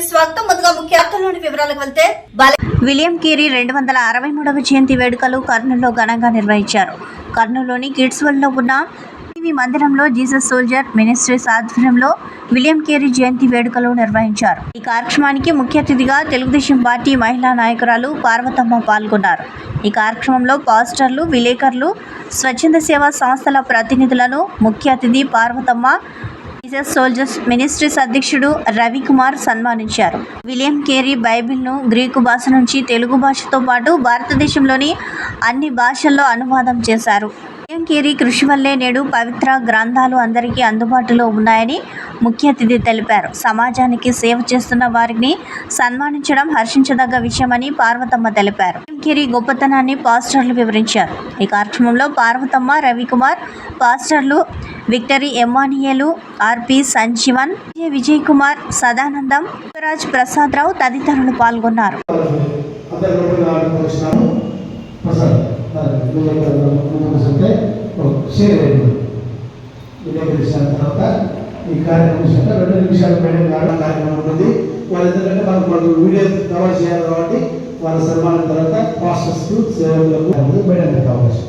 స్వాగతం. ముందుగా ముఖ్యాంశాల్లోని వివరాలకు వెళ్తే విలియం కేరీ 263వ జయంతి వేడుకలు కర్నూలులో ఘనంగా నిర్వహించారు. కర్నూలులోని కిడ్స్ వరల్డ్లో ఉన్న టీవీ మందిరంలో జీసస్ సోల్జర్ మినిస్ట్రీస్ ఆధ్వర్యంలో విలియం కేరీ జయంతి వేడుకలు నిర్వహించారు. ఈ కార్యక్రమానికి ముఖ్య అతిథిగా తెలుగుదేశం పార్టీ మహిళా నాయకురాలు పార్వతమ్మ పాల్గొన్నారు. ఈ కార్యక్రమంలో పాస్టర్లు, విలేకరులు, స్వచ్ఛంద సేవా సంస్థల ప్రతినిధులను ముఖ్య అతిథి పార్వతమ్మ, జీసస్ సోల్జర్స్ మినిస్ట్రీస్ అధ్యక్షుడు రవికుమార్ సన్మానించారు. విలియం కేరీ బైబిల్ను గ్రీకు భాష నుంచి తెలుగు భాషతో పాటు భారతదేశంలోని అన్ని భాషల్లో అనువాదం చేశారు. విలియం కేరీ కృషి వల్లే నేడు పవిత్ర గ్రంథాలు అందరికీ అందుబాటులో ఉన్నాయని ముఖ్య అతిథి తెలిపారు. సమాజానికి సేవ చేస్తున్న వారిని సన్మానించడం హర్షించదగ్గ విషయమని పార్వతమ్మ తెలిపారు. విలియం కేరీ గొప్పతనాన్ని పాస్టర్లు వివరించారు. ఈ కార్యక్రమంలో పార్వతమ్మ, రవికుమార్, పాస్టర్లు విక్టరీ ఎమ్మానియేలు, ఆర్పి సంజీవన్, విజయ్ కుమార్, సదానందం, యువరాజ్ ప్రసాదరావు తదితరులు పాల్గొన్నారు. ఈ కార్యక్రమం 2 నిమిషాలు మేడం కార్యక్రమం ఉంటుంది. వాళ్ళందరికంటే మనకు వీడియో కవర్ చేయాలి కాబట్టి వాళ్ళ సన్మానం తర్వాత పాస్టర్స్కు సేవలకు మేడం అవకాశం.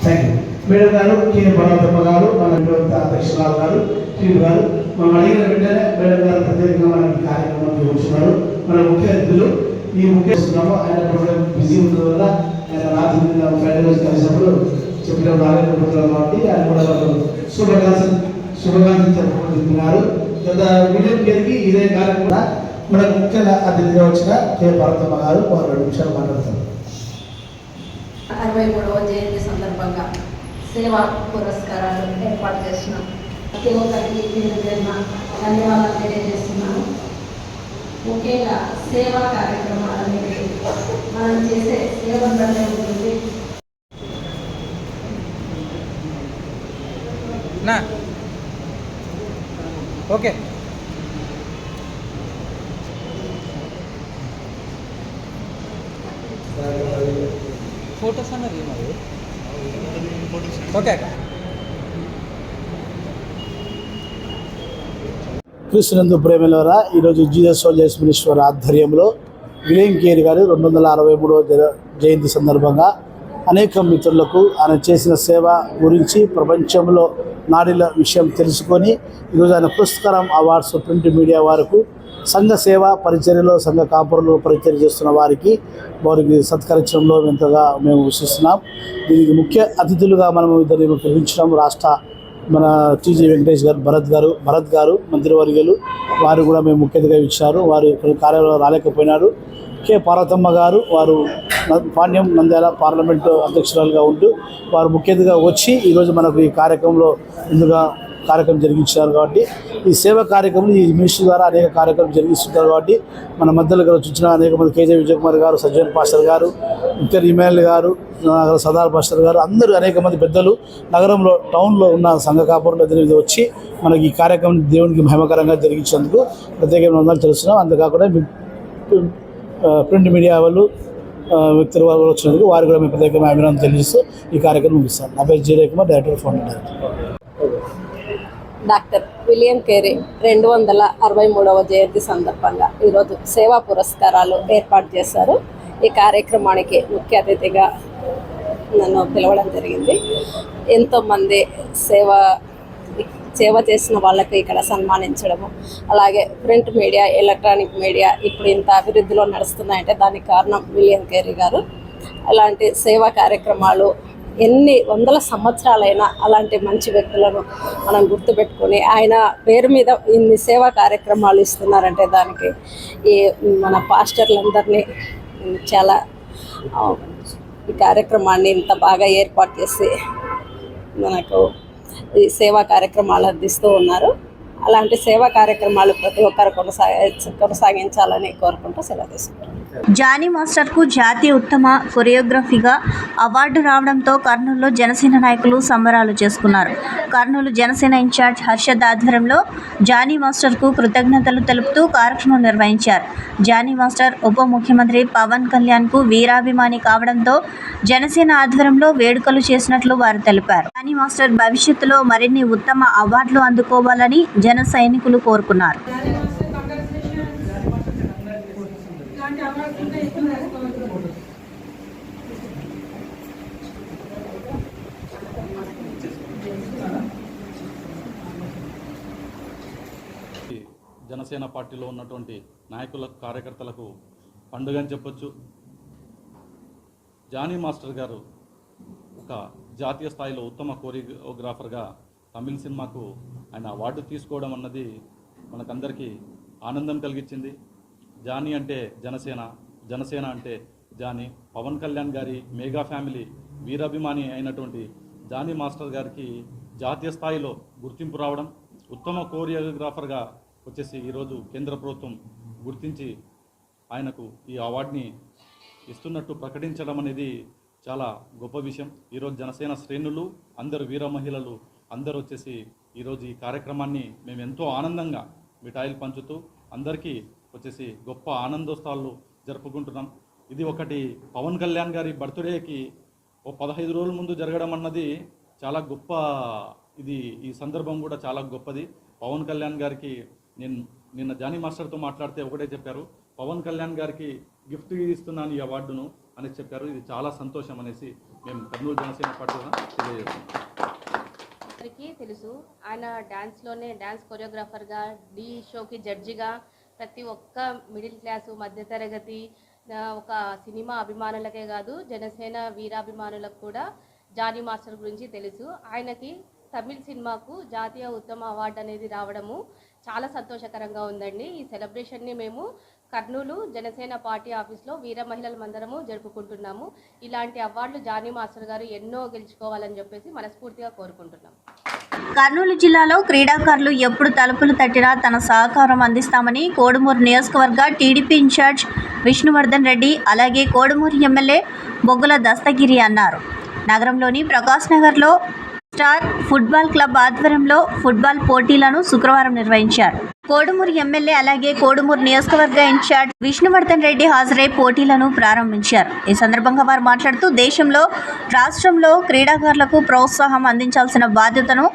థ్యాంక్ యూ మేడం గారు, కే పార్వతమ్మ గారు, మన అధ్యక్షురాలు గారు, టీవీ గారు, మనం అడిగిన వెంటనే మేడం గారు ప్రత్యేకంగా మనకి కార్యక్రమానికి వచ్చున్నారు. మన ముఖ్య అతిథులు ఈ ముఖ్య ఆయన ప్రోగ్రామ్ బిజీ ఉండడం వల్ల ఆయన రాత్రి ఫ్రైడే రోజు కలిసినప్పుడు చెప్పిన రాలేకపోతున్నారు కాబట్టి ఆయన కూడా శుభాకాంక్షలు చెప్పుకుంటున్నారు. గత విలియం కేరీకి ఇదే కార్యక్రమం మనకు ముఖ్య అతిథిగా వచ్చిన కే పార్వతమ్మ గారు 2 నిమిషాలు మాట్లాడతారు. 63వ జయంతి సందర్భంగా సేవా పురస్కారాలు ఏర్పాటు చేస్తున్నాం. ప్రతి ఒక్కరికి ధన్యవాదాలు తెలియజేస్తున్నాను. ముఖ్యంగా సేవా కార్యక్రమాలు అనేది మనం చేసే సేవను బట్టే ఉంటుంది. ఓకే ఫోటోస్ అన్నది మరి ఓకే. క్రీస్తునందు ప్రేమలోరా, ఈరోజు జీసస్ సోల్జర్స్ మినిస్ట్రీ ఆధ్వర్యంలో విలియం కేరీ గారు 263వ జయంతి సందర్భంగా అనేక మిత్రులకు ఆయన చేసిన సేవ గురించి ప్రపంచంలో నాడిల విషయం తెలుసుకొని ఈరోజు ఆయన పురస్కారం అవార్డ్స్ ప్రింట్ మీడియా వరకు సంఘ సేవ పరిచర్యలో సంఘ కాపురులు పరిచర్య చేస్తున్న వారికి సత్కరించడంలో ఎంతగా మేము విశ్వసిస్తున్నాం. దీనికి ముఖ్య అతిథులుగా మనం ఇద్దరిని పిలిపించడం రాష్ట్ర మన టీజీ వెంకటేష్ గారు, భరత్ గారు మంత్రివర్యులు వారు కూడా మేము ముఖ్య అతిథిగా ఇచ్చారు. వారు కార్యాలయంలో రాలేకపోయినారు. కే పార్వతమ్మ గారు వారు పాండ్యం నంద్యాల పార్లమెంటు అధ్యక్షురాలుగా ఉంటూ వారు ముఖ్య అతిథిగా వచ్చి ఈరోజు మనకు ఈ కార్యక్రమంలో ముందుగా కార్యక్రమం జరిగించారు. కాబట్టి ఈ సేవా కార్యక్రమం ఈ మినిస్ట్రీ ద్వారా అనేక కార్యక్రమం జరిగిస్తుంటారు. కాబట్టి మన మధ్యలో చూసిన అనేక మంది కేజే విజయకుమార్ గారు, సజ్జన్ పాస్టర్ గారు, విక్టర్ ఇమానుయేల్ గారు, సదార్ పాస్టర్ గారు, అందరూ అనేక మంది పెద్దలు నగరంలో టౌన్లో ఉన్న సంఘ కాపురులు ఎదురు వచ్చి మనకి ఈ కార్యక్రమం దేవునికి మహిమకరంగా జరిగించేందుకు ప్రత్యేకమైన వందలు తెలుస్తున్నాం. అంతేకాకుండా ప్రింట్ మీడియా వాళ్ళు వ్యక్తుల వాళ్ళు వచ్చినందుకు వారు కూడా మేము ప్రత్యేకమైన అభినందన తెలియజేస్తూ ఈ కార్యక్రమం ముగిస్తాను. నా పేరు Jeeraiah Kumar, director founder director. Doctor William Carey 263వ జయంతి సందర్భంగా ఈరోజు సేవా పురస్కారాలు ఏర్పాటు చేశారు. ఈ కార్యక్రమానికి ముఖ్య అతిథిగా నన్ను పిలవడం జరిగింది. ఎంతోమంది సేవ చేసిన వాళ్ళకి ఇక్కడ సన్మానించడము, అలాగే ప్రింట్ మీడియా, ఎలక్ట్రానిక్ మీడియా ఇప్పుడు ఇంత అభివృద్ధిలో నడుస్తున్నాయంటే దానికి కారణం విలియం కేరీ గారు. అలాంటి సేవా కార్యక్రమాలు ఎన్ని వందల సంవత్సరాలైనా అలాంటి మంచి వ్యక్తులను మనం గుర్తుపెట్టుకొని ఆయన పేరు మీద ఇన్ని సేవా కార్యక్రమాలు ఇస్తున్నారంటే దానికి ఈ మన పాస్టర్లందరినీ చాలా ఈ కార్యక్రమాన్ని ఇంత బాగా ఏర్పాటు చేసి మనకు ఈ సేవా కార్యక్రమాలు అందిస్తూ ఉన్నారు. అలాంటి సేవా కార్యక్రమాలు ప్రతి ఒక్కరు కొనసాగించాలని కోరుకుంటూ సెలవు తీసుకుంటారు. జానీ మాస్టర్కు జాతీయ ఉత్తమ కొరియోగ్రఫీగా అవార్డు రావడంతో కర్నూలులో జనసేన నాయకులు సంబరాలు చేసుకున్నారు. కర్నూలు జనసేన ఇన్ఛార్జ్ హర్షద్ ఆధ్వర్యంలో జానీ మాస్టర్కు కృతజ్ఞతలు తెలుపుతూ కార్యక్రమం నిర్వహించారు. జానీ మాస్టర్ ఉప ముఖ్యమంత్రి పవన్ కళ్యాణ్కు వీరాభిమాని కావడంతో జనసేన ఆధ్వర్యంలో వేడుకలు చేసినట్లు వారు తెలిపారు. జానీ మాస్టర్ భవిష్యత్తులో మరిన్ని ఉత్తమ అవార్డులు అందుకోవాలని జన సైనికులు కోరుకున్నారు. జనసేన పార్టీలో ఉన్నటువంటి నాయకులకు కార్యకర్తలకు పండుగ అని చెప్పొచ్చు. జానీ మాస్టర్ గారు ఒక జాతీయ స్థాయిలో ఉత్తమ కోరియోగ్రాఫర్గా తమిళ సినిమాకు ఆయన అవార్డు తీసుకోవడం అన్నది మనకందరికీ ఆనందం కలిగించింది. జానీ అంటే జనసేన, జనసేన అంటే జానీ. పవన్ కళ్యాణ్ గారి మెగా ఫ్యామిలీ వీరాభిమాని అయినటువంటి జానీ మాస్టర్ గారికి జాతీయ స్థాయిలో గుర్తింపు రావడం, ఉత్తమ కోరియోగ్రాఫర్గా వచ్చేసి ఈరోజు కేంద్ర ప్రభుత్వం గుర్తించి ఆయనకు ఈ అవార్డుని ఇస్తున్నట్టు ప్రకటించడం అనేది చాలా గొప్ప విషయం. ఈరోజు జనసేన శ్రేణులు, అందరు వీర మహిళలు అందరూ వచ్చేసి ఈరోజు ఈ కార్యక్రమాన్ని మేము ఎంతో ఆనందంగా మిఠాయిలు పంచుతూ అందరికీ వచ్చేసి గొప్ప ఆనందోత్సవాలు జరుపుకుంటున్నాం. ఇది ఒకటి పవన్ కళ్యాణ్ గారి బర్త్డేకి ఓ 15 రోజుల ముందు జరగడం అన్నది చాలా గొప్ప. ఇది ఈ సందర్భం కూడా చాలా గొప్పది. పవన్ కళ్యాణ్ గారికి నిన్న జానీ మాస్టర్తో మాట్లాడితే ఒకటే చెప్పారు, పవన్ కళ్యాణ్ గారికి గిఫ్ట్ ఇస్తున్నాను ఈ అవార్డును అని చెప్పారు. ఇది చాలా సంతోషం అనేసి మేము కర్నూలు జనసేన పార్టీగా తెలియజేస్తున్నాం. అందరికీ తెలుసు, ఆయన డ్యాన్స్ కొరియోగ్రాఫర్గా, డి షోకి జడ్జిగా ప్రతి ఒక్క మిడిల్ క్లాసు మధ్యతరగతి ఒక సినిమా అభిమానులకే కాదు జనసేన వీరాభిమానులకు కూడా జానీ మాస్టర్ గురించి తెలుసు. ఆయనకి తమిళ సినిమాకు జాతీయ ఉత్తమ అవార్డు అనేది రావడము చాలా సంతోషకరంగా ఉందండి. ఈ సెలబ్రేషన్ని మేము కర్నూలు జనసేన పార్టీ ఆఫీస్లో వీర మహిళలందరము జరుపుకుంటున్నాము. ఇలాంటి అవార్డులు జానీ మాస్టర్ గారు ఎన్నో గెలుచుకోవాలని చెప్పేసి మనస్ఫూర్తిగా కోరుకుంటున్నాం. కర్నూలు జిల్లాలో క్రీడాకారులు ఎప్పుడు తలుపులు తట్టినా తన సహకారం అందిస్తామని కోడుమూరు నియోజకవర్గ టీడీపీ ఇన్ఛార్జ్ విష్ణువర్ధన్ రెడ్డి, అలాగే కోడుమూరు ఎమ్మెల్యే బొగ్గుల దస్తగిరి అన్నారు. నగరంలోని ప్రకాష్ నగర్లో స్టార్ ఫుట్బాల్ క్లబ్ ఆధ్వర్యంలో ఫుట్బాల్ పోటీలను శుక్రవారం నిర్వహించారు. కోడుమూరు ఎమ్మెల్యే అలాగే కోడుమూరు నియోజకవర్గ ఇన్ఛార్జ్ విష్ణువర్ధన్ రెడ్డి హాజరై పోటీలను ప్రారంభించారు. ఈ సందర్భంగా వారు మాట్లాడుతూ రాష్ట్రంలో క్రీడాకారులకు ప్రోత్సాహం అందించాల్సిన బాధ్యతను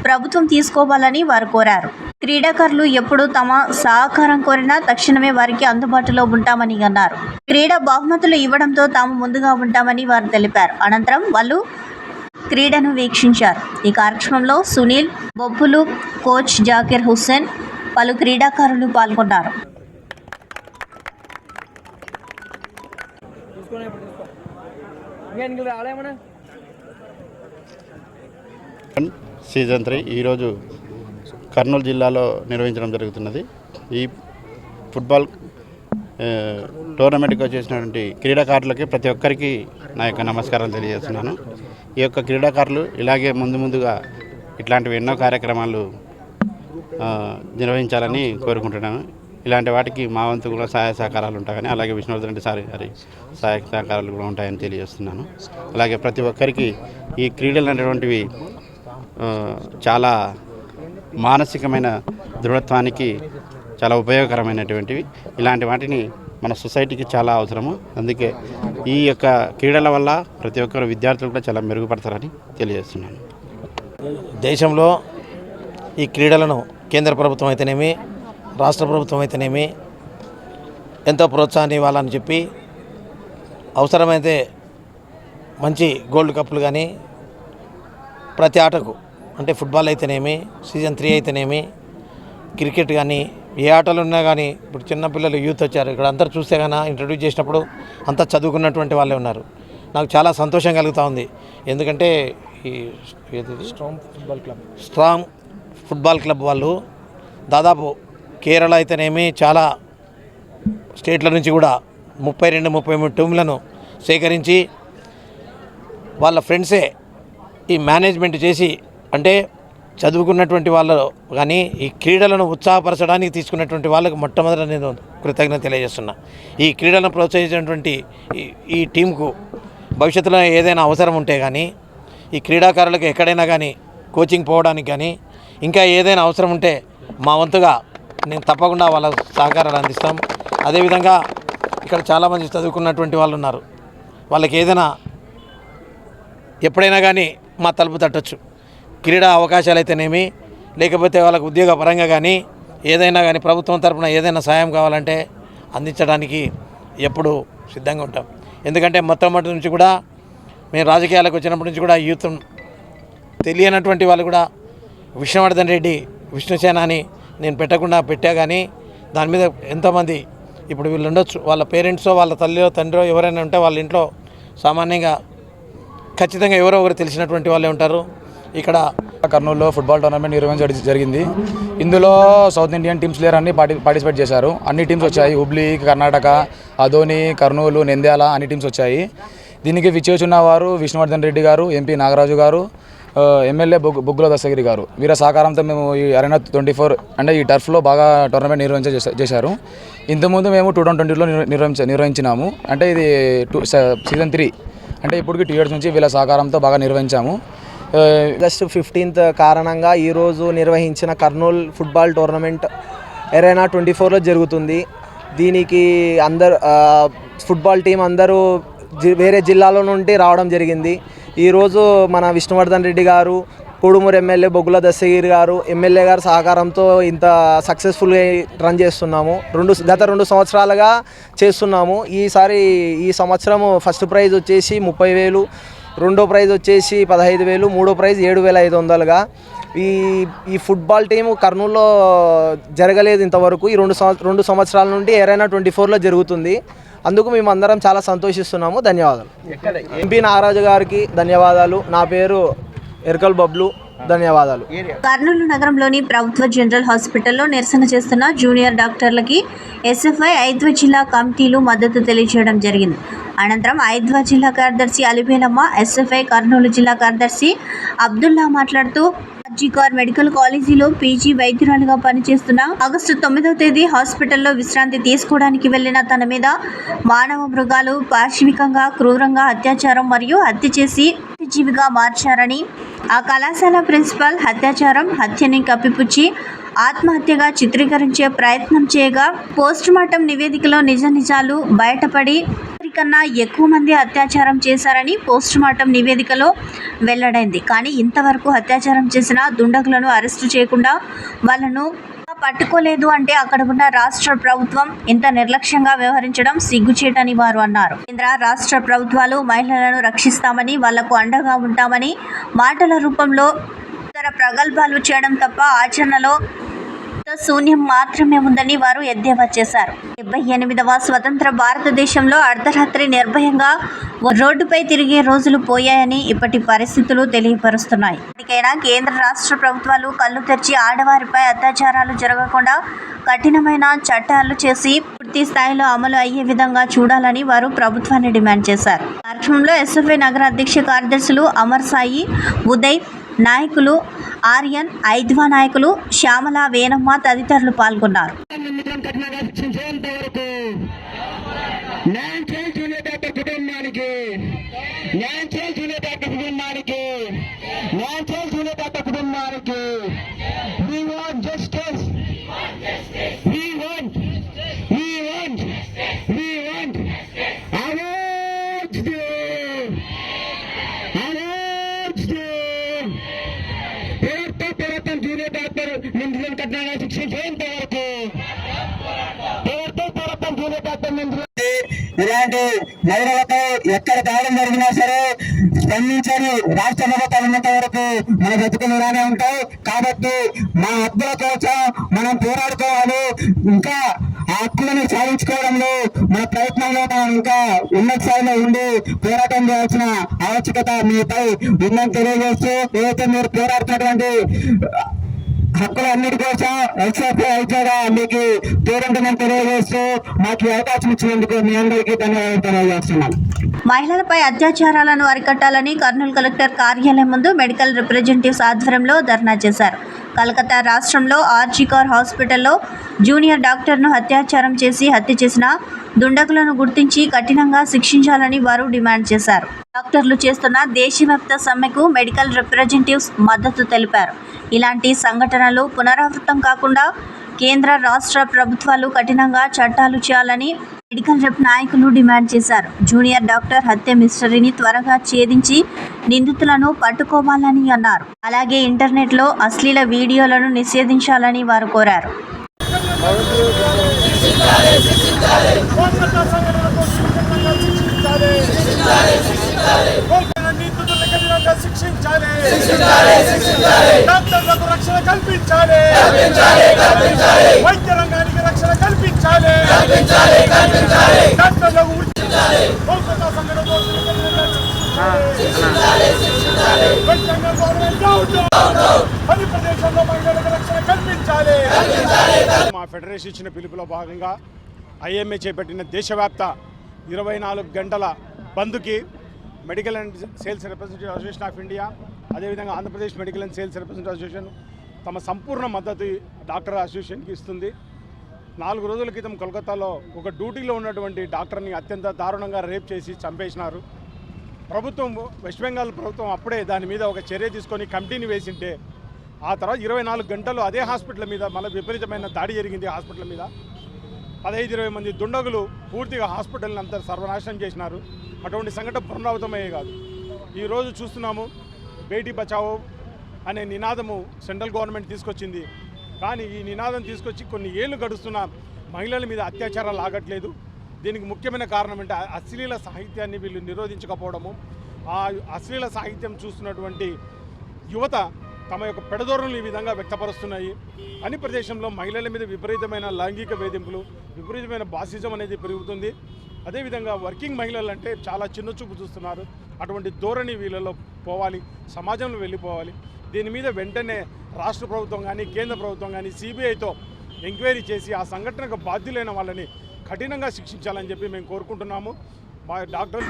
ప్రభుత్వం తీసుకోవాలని వారు కోరారు. క్రీడాకారులు ఎప్పుడు తమ సహకారం కోరినా తక్షణమే వారికి అందుబాటులో ఉంటామని అన్నారు. క్రీడా బహుమతులు ఇవ్వడంతో తాము ముందుగా ఉంటామని వారు తెలిపారు. అనంతరం వాళ్ళు క్రీడను వీక్షించారు. ఈ కార్యక్రమంలో సునీల్, బొబ్బులు, కోచ్ జాకిర్ హుస్సేన్, పలు క్రీడాకారులు పాల్గొన్నారు. సీజన్ 3 ఈరోజు కర్నూలు జిల్లాలో నిర్వహించడం జరుగుతున్నది. ఈ ఫుట్బాల్ టోర్నమెంట్కి వచ్చేసినటువంటి క్రీడాకారులకి ప్రతి ఒక్కరికి నా యొక్క నమస్కారాలు తెలియజేస్తున్నాను. ఈ యొక్క క్రీడాకారులు ఇలాగే ముందుగా ఇట్లాంటివి ఎన్నో కార్యక్రమాలు నిర్వహించాలని కోరుకుంటున్నాను. ఇలాంటి వాటికి మా వంతు కూడా సహాయ సహకారాలు ఉంటాయని, అలాగే విష్ణువర్ధన్ రెడ్డి సార్ గారి సహాయ సహకారాలు కూడా ఉంటాయని తెలియజేస్తున్నాను. అలాగే ప్రతి ఒక్కరికి ఈ క్రీడలు అనేటువంటివి చాలా మానసికమైన దృఢత్వానికి చాలా ఉపయోగకరమైనటువంటివి. ఇలాంటి వాటిని మన సొసైటీకి చాలా అవసరము. అందుకే ఈ యొక్క క్రీడల వల్ల ప్రతి ఒక్కరు విద్యార్థులు కూడా చాలా మెరుగుపడతారని తెలియజేస్తున్నాను. దేశంలో ఈ క్రీడలను కేంద్ర ప్రభుత్వం అయితేనేమి, రాష్ట్ర ప్రభుత్వం అయితేనేమి ఎంతో ప్రోత్సాహాన్ని ఇవ్వాలని చెప్పి అవసరమైతే మంచి గోల్డ్ కప్పులు కానీ ప్రతి ఆటకు, అంటే ఫుట్బాల్ అయితేనేమి, సీజన్ 3 అయితేనేమి, క్రికెట్ కానీ ఏ ఆటలు ఉన్నా కానీ, ఇప్పుడు చిన్నపిల్లలు యూత్ వచ్చారు ఇక్కడ అందరు చూస్తే కానీ ఇంట్రడ్యూస్ చేసినప్పుడు అంతా చదువుకున్నటువంటి వాళ్ళే ఉన్నారు. నాకు చాలా సంతోషం కలుగుతూ ఉంది. ఎందుకంటే ఈ స్ట్రాంగ్ ఫుట్బాల్ క్లబ్ వాళ్ళు దాదాపు కేరళ అయితేనేమి చాలా స్టేట్ల నుంచి కూడా 32-33 టీంలను సేకరించి వాళ్ళ ఫ్రెండ్సే ఈ మేనేజ్మెంట్ చేసి, అంటే చదువుకున్నటువంటి వాళ్ళు కానీ ఈ క్రీడలను ఉత్సాహపరచడానికి తీసుకున్నటువంటి వాళ్ళకు మొట్టమొదట నేను కృతజ్ఞత తెలియజేస్తున్నా. ఈ క్రీడలను ప్రోత్సహించినటువంటి ఈ టీంకు భవిష్యత్తులో ఏదైనా అవసరం ఉంటే కానీ, ఈ క్రీడాకారులకు ఎక్కడైనా కానీ కోచింగ్ పోవడానికి కానీ, ఇంకా ఏదైనా అవసరం ఉంటే మా వంతుగా నేను తప్పకుండా వాళ్ళ సహకారాలు అందిస్తాం. అదేవిధంగా ఇక్కడ చాలామంది చదువుకున్నటువంటి వాళ్ళు ఉన్నారు. వాళ్ళకి ఏదైనా ఎప్పుడైనా కానీ మా తలుపు తట్టొచ్చు. క్రీడా అవకాశాలు అయితేనేమి, లేకపోతే వాళ్ళకు ఉద్యోగ పరంగా కానీ ఏదైనా కానీ ప్రభుత్వం తరపున ఏదైనా సాయం కావాలంటే అందించడానికి ఎప్పుడు సిద్ధంగా ఉంటాం. ఎందుకంటే మొట్టమొదటి నుంచి కూడా మేము రాజకీయాలకు వచ్చినప్పటి నుంచి కూడా యూత్ తెలియనటువంటి వాళ్ళు కూడా విష్ణువర్ధన్ రెడ్డి విష్ణుసేన అని నేను పెట్టా కానీ దాని మీద ఎంతోమంది ఇప్పుడు వీళ్ళు ఉండొచ్చు, వాళ్ళ పేరెంట్సో వాళ్ళ తల్లియో తండ్రో ఎవరైనా ఉంటే వాళ్ళ ఇంట్లో సామాన్యంగా ఖచ్చితంగా ఎవరో ఒకరు తెలిసినటువంటి వాళ్ళే ఉంటారు. ఇక్కడ కర్నూలులో ఫుట్బాల్ టోర్నమెంట్ నిర్వహించడం జరిగింది. ఇందులో సౌత్ ఇండియన్ టీమ్స్ ప్లేయర్ అన్ని పార్టిసిపేట్ చేశారు. అన్ని టీమ్స్ వచ్చాయి. హుబ్లీ, కర్ణాటక, అదోని, కర్నూలు, నంద్యాల అన్ని టీమ్స్ వచ్చాయి. దీనికి విచ్చేచున్న వారు విష్ణువర్ధన్ రెడ్డి గారు, ఎంపీ నాగరాజు గారు, ఎమ్మెల్యే బొగ్గుల దస్తగిరి గారు వీర సహకారంతో మేము ఈ అరేనా 24 అంటే ఈ టర్ఫ్లో బాగా టోర్నమెంట్ చేశారు. ఇంతకుముందు మేము 2020లో నిర్వహించినాము. అంటే ఇది సీజన్ 3 అంటే ఇప్పటికి 2 years నుంచి వీళ్ళ సహకారంతో బాగా నిర్వహించాము. ఆగస్టు 15th కారణంగా ఈరోజు నిర్వహించిన కర్నూలు ఫుట్బాల్ టోర్నమెంట్ అరేనా 24లో జరుగుతుంది. దీనికి ఫుట్బాల్ టీం అందరూ వేరే జిల్లాలో నుండి రావడం జరిగింది. ఈరోజు మన విష్ణువర్ధన్ రెడ్డి గారు, కోడుమూరు ఎమ్మెల్యే బొగ్గుల దస్తగిరి గారు, ఎమ్మెల్యే గారు సహకారంతో ఇంత సక్సెస్ఫుల్గా రన్ చేస్తున్నాము. గత 2 సంవత్సరాలుగా చేస్తున్నాము. ఈ సంవత్సరం ఫస్ట్ ప్రైజ్ వచ్చేసి 30,000, రెండో ప్రైజ్ వచ్చేసి 15,000, మూడో ప్రైజ్ 7,500గా. ఈ ఫుట్బాల్ టీము కర్నూలులో జరగలేదు ఇంతవరకు. ఈ 2 సంవత్సరాల నుండి అరేనా 24లో జరుగుతుంది. అందుకు మేము అందరం చాలా సంతోషిస్తున్నాము. ధన్యవాదాలు. ఎంపీ నాగరాజు గారికి ధన్యవాదాలు. నా పేరు ఎర్కల్ బబ్లు. ధన్యవాదాలు. కర్నూలు నగరంలోని ప్రభుత్వ జనరల్ హాస్పిటల్లో నిరసన చేస్తున్న జూనియర్ డాక్టర్లకి ఎస్ఎఫ్ఐ ఐద్వా జిల్లా కమిటీలు మద్దతు తెలియజేయడం జరిగింది. అనంతరం ఐద్వా జిల్లా కార్యదర్శి అలివేలమ్మ, ఎస్ఎఫ్ఐ కర్నూలు జిల్లా కార్యదర్శి అబ్దుల్లా మాట్లాడుతూ ఆర్జీకార్ మెడికల్ కాలేజీలో పీజీ వైద్యురాలుగా పనిచేస్తున్న ఆగస్టు 9వ తేదీ హాస్పిటల్లో విశ్రాంతి తీసుకోవడానికి వెళ్లిన తన మీద మానవ మృగాలు పాశవికంగా క్రూరంగా అత్యాచారం మరియు హత్య చేసి జీవిగా మార్చారని, ఆ కళాశాల ప్రిన్సిపాల్ హత్యని కప్పిపుచ్చి ఆత్మహత్యగా చిత్రీకరించే ప్రయత్నం చేయగా పోస్టుమార్టం నివేదికలో నిజాలు బయటపడి కన్నా ఎక్కువ మంది అత్యాచారం చేశారని పోస్టుమార్టం నివేదికలో వెల్లడైంది. కానీ ఇంతవరకు అత్యాచారం చేసిన దుండగులను అరెస్టు చేయకుండా వాళ్ళను పట్టుకోలేదు అంటే అక్కడ ఉన్న రాష్ట్ర ప్రభుత్వం ఇంత నిర్లక్ష్యంగా వ్యవహరించడం సిగ్గుచేటని వారు అన్నారు. కేంద్ర రాష్ట్ర ప్రభుత్వాలు మహిళలను రక్షిస్తామని, వాళ్లకు అండగా ఉంటామని మాటల రూపంలో ఇతర ప్రగల్భాలు చేయడం తప్ప ఆచరణలో శూన్యం మాత్రమే ఉందని వారు ఎద్దేవా చేశారు. 78వ స్వతంత్ర భారతదేశంలో అర్ధరాత్రి నిర్భయంగా రోడ్డుపై తిరిగే రోజులు పోయాయని ఇప్పటి పరిస్థితులు తెలియపరుస్తున్నాయి. ఇప్పటికైనా కేంద్ర రాష్ట్ర ప్రభుత్వాలు కళ్ళు తెరిచి ఆడవారిపై అత్యాచారాలు జరగకుండా కఠినమైన చట్టాలు చేసి పూర్తి స్థాయిలో అమలు అయ్యే విధంగా చూడాలని వారు ప్రభుత్వాన్ని డిమాండ్ చేశారు. కార్యక్రమంలో ఎస్ఎఫ్ఐ నగర అధ్యక్ష కార్యదర్శులు అమర్ సాయి, ఉదయ్, నాయకులు ఆర్యన్, ఐద్వా నాయకులు శ్యామల, వేణమ్మ తదితరులు పాల్గొన్నారు. ఇలాంటి మహిళలకు ఎక్కడ దాడులు జరిగినా సరే స్పందించని రాష్ట్ర ప్రభుత్వాలు ఉన్నంత వరకు మన బతుకులు ఇలానే ఉంటాయి. కాబట్టి మా హక్కుల కోసం మనం పోరాడుకోవాలి. ఇంకా ఆ హక్కులను సాధించుకోవడంలో మన ప్రయత్నంలో మనం ఇంకా ఉన్నత స్థాయిలో ఉండి పోరాటం చేయాల్సిన ఆవశ్యకత మీపై ఉందని తెలియజేస్తూ, ఏదైతే మీరు పోరాడుతున్నటువంటి హక్కులు అన్నిటి కోసం ఎస్ఎఫ్ఐ ఐద్వాగా మీకు పేరుంటుందని తెలియజేస్తూ మాకు అవకాశం ఇచ్చినందుకు మీ అందరికీ ధన్యవాదాలు తెలియజేస్తున్నాను. మహిళలపై అత్యాచారాలను అరికట్టాలని కర్నూలు కలెక్టర్ కార్యాలయం ముందు మెడికల్ రిప్రజెంటేటివ్స్ ఆధ్వర్యంలో ధర్నా చేశారు. కలకత్తా రాష్ట్రంలో ఆర్జీకార్ హాస్పిటల్లో జూనియర్ డాక్టర్ను అత్యాచారం చేసి హత్య చేసిన దుండగులను గుర్తించి కఠినంగా శిక్షించాలని వారు డిమాండ్ చేశారు. డాక్టర్లు చేస్తున్న దేశవ్యాప్త సమ్మెకు మెడికల్ రిప్రజెంటేటివ్స్ మద్దతు తెలిపారు. ఇలాంటి సంఘటనలు పునరావృతం కాకుండా కేంద్ర రాష్ట్ర ప్రభుత్వాలు కఠినంగా చట్టాలు చేయాలని మెడికల్ రెప్ నాయకులు డిమాండ్ చేశారు. జూనియర్ డాక్టర్ హత్య మిస్టరీని త్వరగా ఛేదించి నిందితులను పట్టుకోవాలని అన్నారు. అలాగే ఇంటర్నెట్లో అశ్లీల వీడియోలను నిషేధించాలని వారు కోరారు. మా ఫెడరేషన్ ఇచ్చిన పిలుపులో భాగంగా ఐఎంఏ చేపట్టిన దేశవ్యాప్త 24 గంటల బంద్కి medical and sales representative association of India, అదేవిధంగా Andhra Pradesh medical and sales representative association తమ సంపూర్ణ మద్దతు డాక్టర్ అసోసియేషన్కి ఇస్తుంది. 4 రోజుల క్రితం కోల్కతాలో ఒక డ్యూటీలో ఉన్నటువంటి డాక్టర్ని అత్యంత దారుణంగా రేప్ చేసి చంపేసినారు. ప్రభుత్వం, వెస్ట్ బెంగాల్ ప్రభుత్వం అప్పుడే దాని మీద ఒక చర్య తీసుకొని కమిటీని వేసింటే ఆ తర్వాత 24 గంటలు అదే హాస్పిటల్ మీద మళ్ళీ విపరీతమైన దాడి జరిగింది. హాస్పిటల్ మీద 15-20 మంది దుండగులు పూర్తిగా హాస్పిటల్ని అంతా సర్వనాశనం చేసినారు. అటువంటి సంఘటన పునరావృతమయ్యే కాదు. ఈరోజు చూస్తున్నాము, బేటీ బచావో అనే నినాదము సెంట్రల్ గవర్నమెంట్ తీసుకొచ్చింది. కానీ ఈ నినాదం తీసుకొచ్చి కొన్ని ఏళ్ళు గడుస్తున్న మహిళల మీద అత్యాచారాలు ఆగట్లేదు. దీనికి ముఖ్యమైన కారణం అంటే అశ్లీల సాహిత్యాన్ని వీళ్ళు నిరోధించకపోవడము. ఆ అశ్లీల సాహిత్యం చూస్తున్నటువంటి యువత తమ యొక్క పెడదోరణలు ఈ విధంగా వ్యక్తపరుస్తున్నాయి. అన్ని ప్రదేశంలో మహిళల మీద విపరీతమైన లైంగిక వేధింపులు, విపరీతమైన బాసిజం అనేది పెరుగుతుంది. అదేవిధంగా వర్కింగ్ మహిళలు అంటే చాలా చిన్న చూపు చూస్తున్నారు. అటువంటి ధోరణి వీళ్ళలో పోవాలి, సమాజంలో వెళ్ళిపోవాలి. దీని మీద వెంటనే రాష్ట్ర ప్రభుత్వం కానీ కేంద్ర ప్రభుత్వం కానీ సిబిఐతో ఎంక్వైరీ చేసి ఆ సంఘటనకు బాధ్యులైన వాళ్ళని కఠినంగా శిక్షించాలని చెప్పి మేము కోరుకుంటున్నాము.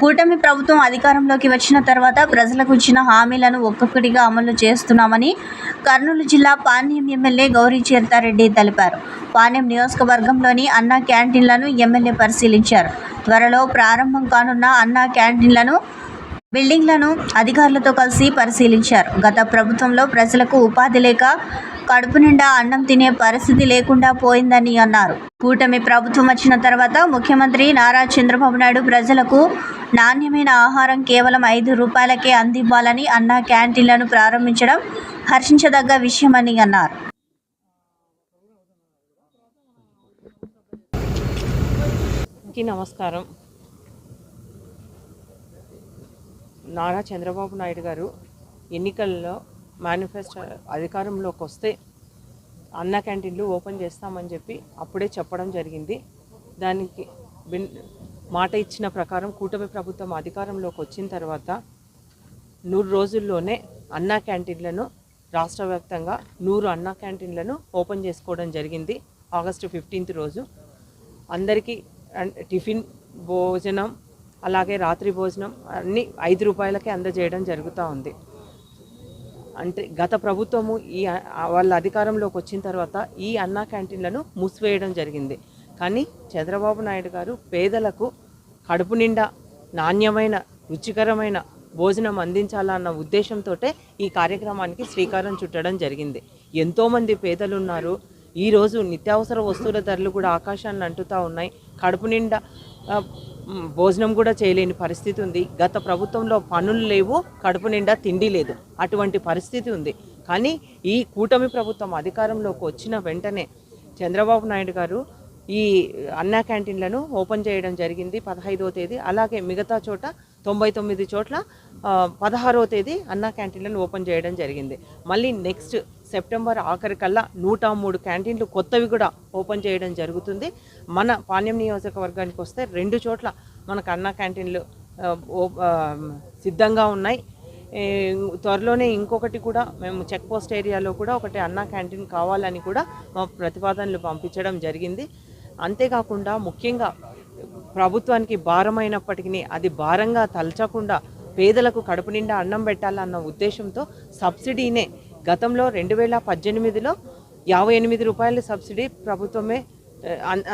కూటమి ప్రభుత్వం అధికారంలోకి వచ్చిన తర్వాత ప్రజలకు ఇచ్చిన హామీలను ఒక్కొక్కటిగా అమలు చేస్తున్నామని కర్నూలు జిల్లా పాణ్యం ఎమ్మెల్యే గౌరీ చరితారెడ్డి తెలిపారు. పాణ్యం నియోజకవర్గంలోని అన్నా క్యాంటీన్లను ఎమ్మెల్యే పరిశీలించారు. త్వరలో ప్రారంభం కానున్న అన్నా క్యాంటీన్లను, బిల్డింగ్లను అధికారులతో కలిసి పరిశీలించారు. గత ప్రభుత్వంలో ప్రజలకు ఉపాధి లేక కడుపు నిండా అన్నం తినే పరిస్థితి లేకుండా పోయిందని అన్నారు. కూటమి ప్రభుత్వం వచ్చిన తర్వాత ముఖ్యమంత్రి నారా చంద్రబాబు నాయుడు ప్రజలకు నాణ్యమైన ఆహారం కేవలం 5 రూపాయలకే అందివ్వాలని అన్నా క్యాంటీన్లను ప్రారంభించడం హర్షించదగ్గ విషయమని అన్నారు. నమస్కారం. నారా చంద్రబాబు నాయుడు గారు ఎన్నికల్లో మేనిఫెస్టో అధికారంలోకి వస్తే అన్నా క్యాంటీన్లు ఓపెన్ చేస్తామని చెప్పి అప్పుడే చెప్పడం జరిగింది. దానికి మాట ఇచ్చిన ప్రకారం కూటమి ప్రభుత్వం అధికారంలోకి వచ్చిన తర్వాత 100 రోజుల్లోనే అన్నా క్యాంటీన్లను రాష్ట్ర వ్యాప్తంగా 100 అన్నా క్యాంటీన్లను ఓపెన్ చేసుకోవడం జరిగింది. ఆగస్టు 15 రోజు అందరికీ టిఫిన్, భోజనం, అలాగే రాత్రి భోజనం అన్నీ 5 రూపాయలకే అందజేయడం జరుగుతూ ఉంది. అంటే గత ప్రభుత్వము వాళ్ళ అధికారంలోకి వచ్చిన తర్వాత ఈ అన్నా క్యాంటీన్లను మూసివేయడం జరిగింది. కానీ చంద్రబాబు నాయుడు గారు పేదలకు కడుపు నిండా నాణ్యమైన, రుచికరమైన భోజనం అందించాలన్న ఉద్దేశంతో ఈ కార్యక్రమానికి శ్రీకారం చుట్టడం జరిగింది. ఎంతోమంది పేదలు ఉన్నారు. ఈరోజు నిత్యావసర వస్తువుల ధరలు కూడా ఆకాశాన్ని అంటుతూ ఉన్నాయి. కడుపు నిండా భోజనం కూడా చేయలేని పరిస్థితి ఉంది. గత ప్రభుత్వంలో పనులు లేవు, కడుపు నిండా తిండి లేదు, అటువంటి పరిస్థితి ఉంది. కానీ ఈ కూటమి ప్రభుత్వం అధికారంలోకి వచ్చిన వెంటనే చంద్రబాబు నాయుడు గారు ఈ అన్నా క్యాంటీన్లను ఓపెన్ చేయడం జరిగింది 15వ తేదీ. అలాగే మిగతా చోట 99 చోట్ల 16వ తేదీ అన్నా క్యాంటీన్లను ఓపెన్ చేయడం జరిగింది. మళ్ళీ నెక్స్ట్ సెప్టెంబర్ ఆఖరికల్లా 103 క్యాంటీన్లు కొత్తవి కూడా ఓపెన్ చేయడం జరుగుతుంది. మన పాణ్యం నియోజకవర్గానికి వస్తే 2 చోట్ల మనకు అన్నా క్యాంటీన్లు సిద్ధంగా ఉన్నాయి. త్వరలోనే ఇంకొకటి కూడా మేము చెక్ పోస్ట్ ఏరియాలో కూడా ఒకటి అన్నా క్యాంటీన్ కావాలని కూడా మా ప్రతిపాదనలు పంపించడం జరిగింది. అంతేకాకుండా ముఖ్యంగా ప్రభుత్వానికి భారమైనప్పటికీ అది భారంగా తలచకుండా పేదలకు కడుపు నిండా అన్నం పెట్టాలన్న ఉద్దేశంతో సబ్సిడీనే గతంలో 2018లో 58 రూపాయల సబ్సిడీ ప్రభుత్వమే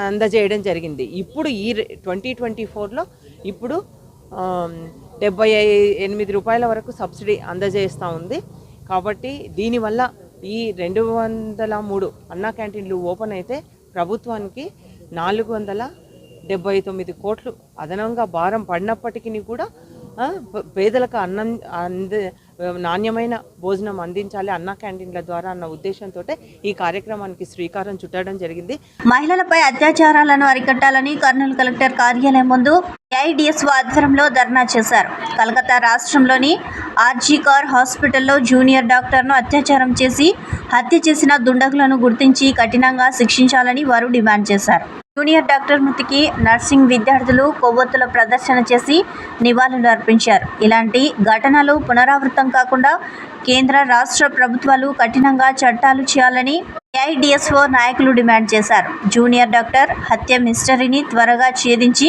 అందజేయడం జరిగింది. ఇప్పుడు ఈ 2024లో ఇప్పుడు 78 రూపాయల వరకు సబ్సిడీ అందజేస్తూ ఉంది. కాబట్టి దీనివల్ల ఈ 203 అన్నా క్యాంటీన్లు ఓపెన్ అయితే ప్రభుత్వానికి 79 కోట్లు అదనంగా భారం పడినప్పటికీ కూడా పేదలకు నాణ్యమైన భోజనం అందించాలి అన్నా క్యాంటీన్ల ద్వారా అన్న ఉద్దేశంతో ఈ కార్యక్రమానికి శ్రీకారం చుట్టడం జరిగింది. మహిళలపై అత్యాచారాలను అరికట్టాలని కర్నూలు కలెక్టర్ కార్యాలయం ముందు ఏఐడిఎస్ఓ ఆధ్వర్యంలో ధర్నా చేశారు. కలకత్తా రాష్ట్రంలోని ఆర్జీకార్ హాస్పిటల్లో జూనియర్ డాక్టర్ను అత్యాచారం చేసి హత్య చేసిన దుండగులను గుర్తించి కఠినంగా శిక్షించాలని వారు డిమాండ్ చేశారు. జూనియర్ డాక్టర్ మృతికి నర్సింగ్ విద్యార్థులు కొవ్వొత్తుల ప్రదర్శన చేసి నివాళులు అర్పించారు. ఇలాంటి ఘటనలు పునరావృతం కాకుండా కేంద్ర రాష్ట్ర ప్రభుత్వాలు కఠినంగా చట్టాలు చేయాలని ఏఐడిఎస్ఓ నాయకులు డిమాండ్ చేశారు. జూనియర్ డాక్టర్ హత్య మిస్టరీని త్వరగా ఛేదించి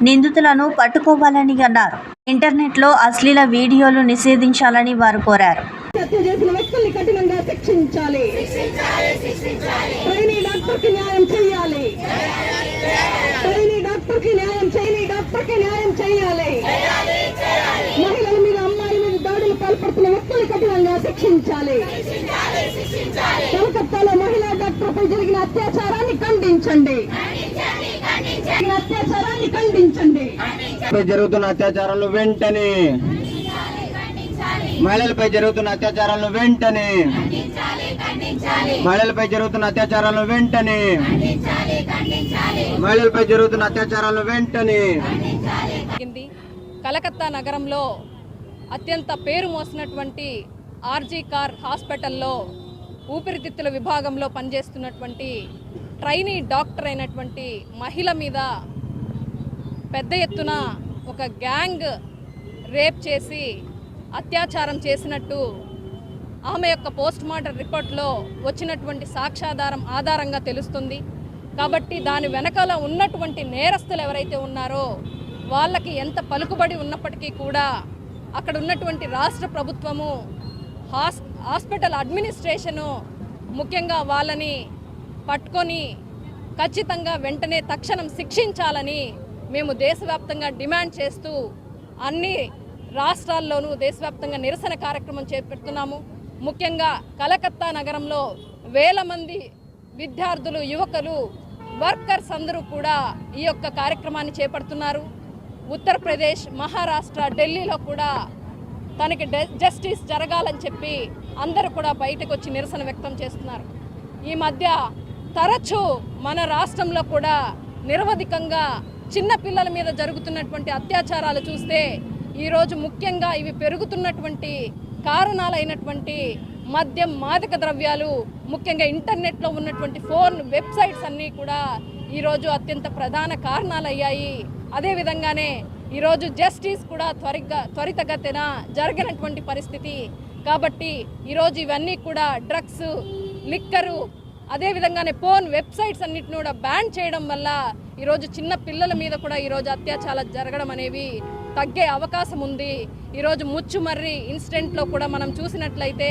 నిందితులను పట్టుకోవాలని అన్నారు. ఇంటర్నెట్లో అశ్లీల వీడియోలు నిషేధించాలని వారు కోరారు. మహిళల మీద అమ్మాయిల మీద దాడులు పాల్పడుతున్న వ్యక్తులు కఠినంగా శిక్షించాలి. కలకత్తాలో మహిళా డాక్టర్పై జరిగిన అత్యాచారాన్ని ఖండించండి. జరుగుతున్న అత్యాచారాలను వెంటనే మహిళలపై జరుగుతున్న అత్యాచారాలను వెంటనే మహిళలపై జరుగుతున్న అత్యాచారాలను వెంటనే మహిళలపై జరుగుతున్న అత్యాచారాలను వెంటనే. కలకత్తా నగరంలో అత్యంత పేరు మోసినటువంటి ఆర్జీకార్ హాస్పిటల్లో ఊపిరితిత్తుల విభాగంలో పనిచేస్తున్నటువంటి ట్రైనీ డాక్టర్ అయినటువంటి మహిళ మీద పెద్ద ఎత్తున ఒక గ్యాంగ్ రేప్ చేసి అత్యాచారం చేసినట్టు ఆమె యొక్క పోస్ట్ మార్టం రిపోర్ట్లో వచ్చినటువంటి సాక్ష్యాధారం ఆధారంగా తెలుస్తుంది. కాబట్టి దాని వెనకాల ఉన్నటువంటి నేరస్తులు ఎవరైతే ఉన్నారో వాళ్ళకి ఎంత పలుకుబడి ఉన్నప్పటికీ కూడా అక్కడ ఉన్నటువంటి రాష్ట్ర ప్రభుత్వము హాస్పిటల్ అడ్మినిస్ట్రేషను ముఖ్యంగా వాళ్ళని పట్టుకొని ఖచ్చితంగా వెంటనే తక్షణం శిక్షించాలని మేము దేశవ్యాప్తంగా డిమాండ్ చేస్తూ అన్ని రాష్ట్రాల్లోనూ దేశవ్యాప్తంగా నిరసన కార్యక్రమం చేపడుతున్నాము. ముఖ్యంగా కలకత్తా నగరంలో వేల మంది విద్యార్థులు, యువకులు, వర్కర్స్ అందరూ కూడా ఈ యొక్క కార్యక్రమాన్ని చేపడుతున్నారు. ఉత్తరప్రదేశ్, మహారాష్ట్ర, ఢిల్లీలో కూడా తనకి జస్టిస్ జరగాలని చెప్పి అందరూ కూడా బయటకు వచ్చి నిరసన వ్యక్తం చేస్తున్నారు. ఈ మధ్య తరచూ మన రాష్ట్రంలో కూడా నిరవధికంగా చిన్న పిల్లల మీద జరుగుతున్నటువంటి అత్యాచారాలు చూస్తే ఈరోజు ముఖ్యంగా ఇవి పెరుగుతున్నటువంటి కారణాలైనటువంటి మద్యం, మాదక ద్రవ్యాలు, ముఖ్యంగా ఇంటర్నెట్లో ఉన్నటువంటి ఫోన్ వెబ్సైట్స్ అన్నీ కూడా ఈరోజు అత్యంత ప్రధాన కారణాలయ్యాయి. అదేవిధంగానే ఈరోజు జస్టిస్ కూడా త్వరితగతిన జరగనటువంటి పరిస్థితి. కాబట్టి ఈరోజు ఇవన్నీ కూడా డ్రగ్స్, లిక్కరు, అదేవిధంగానే ఫోన్ వెబ్సైట్స్ అన్నిటిని కూడా బ్యాన్ చేయడం వల్ల ఈరోజు చిన్న పిల్లల మీద కూడా ఈరోజు అత్యాచారాలు జరగడం అనేవి తగ్గే అవకాశం ఉంది. ఈరోజు ముచ్చుమర్రి ఇన్సిడెంట్లో కూడా మనం చూసినట్లయితే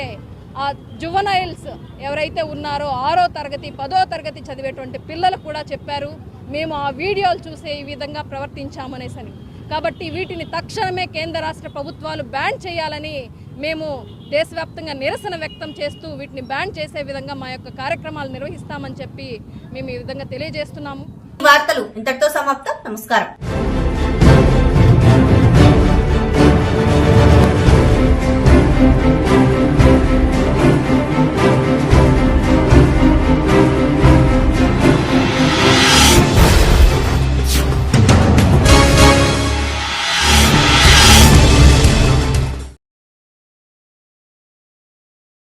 ఆ జువనైల్స్ ఎవరైతే ఉన్నారో 6వ తరగతి 10వ తరగతి చదివేటువంటి పిల్లలు కూడా చెప్పారు, మేము ఆ వీడియోలు చూసే ఈ విధంగా ప్రవర్తించామనేసని. కాబట్టి వీటిని తక్షణమే కేంద్ర రాష్ట్ర ప్రభుత్వాలు బ్యాన్ చేయాలని మేము దేశవ్యాప్తంగా నిరసన వ్యక్తం చేస్తూ వీటిని బ్యాన్ చేసే విధంగా మా యొక్క కార్యక్రమాలు నిర్వహిస్తామని చెప్పి మేము ఈ విధంగా తెలియజేస్తున్నాము. వార్తలు ఇంతటితో సమాప్తం. నమస్కారం.